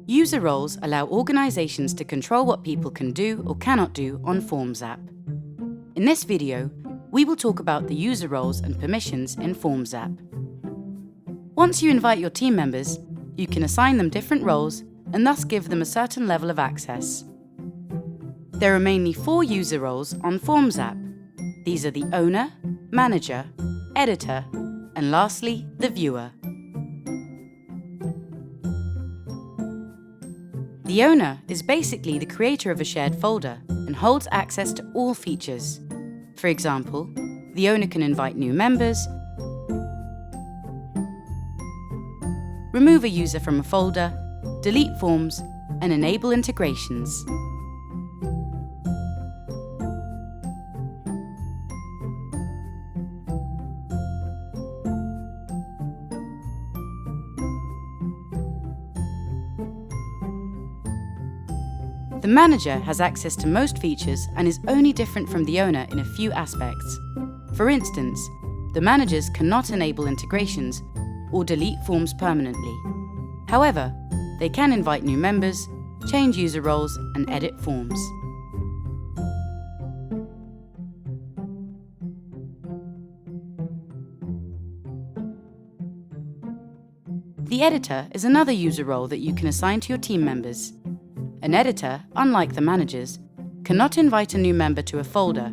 User roles allow organizations to control what people can do or cannot do on Forms app. In this video, we will talk about the user roles and permissions in Forms app. Once you invite your team members, you can assign them different roles and thus give them a certain level of access. There are mainly 4 user roles on Forms app. These are the owner, manager, editor, and lastly, the viewer. The owner is basically the creator of a shared folder and holds access to all features. For example, the owner can invite new members, remove a user from a folder, delete forms, and enable integrations. The manager has access to most features and is only different from the owner in a few aspects. For instance, the managers cannot enable integrations or delete forms permanently. However, they can invite new members, change user roles, and edit forms. The editor is another user role that you can assign to your team members. An editor, unlike the managers, cannot invite a new member to a folder,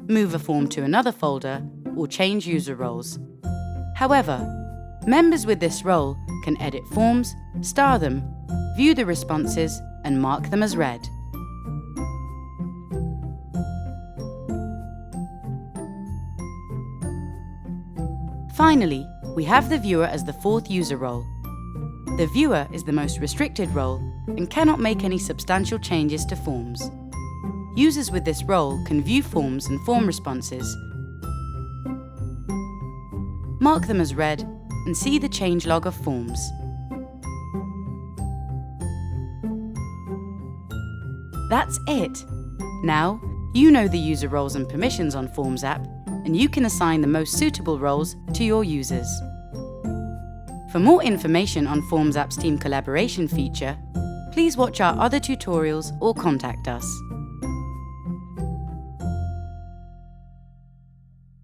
move a form to another folder, or change user roles. However, members with this role can edit forms, star them, view the responses, and mark them as read. Finally, we have the viewer as the 4th user role. The viewer is the most restricted role and cannot make any substantial changes to forms. Users with this role can view forms and form responses, mark them as read, and see the changelog of forms. That's it! Now, you know the user roles and permissions on Forms app, and you can assign the most suitable roles to your users. For more information on Forms app's team collaboration feature, please watch our other tutorials or contact us.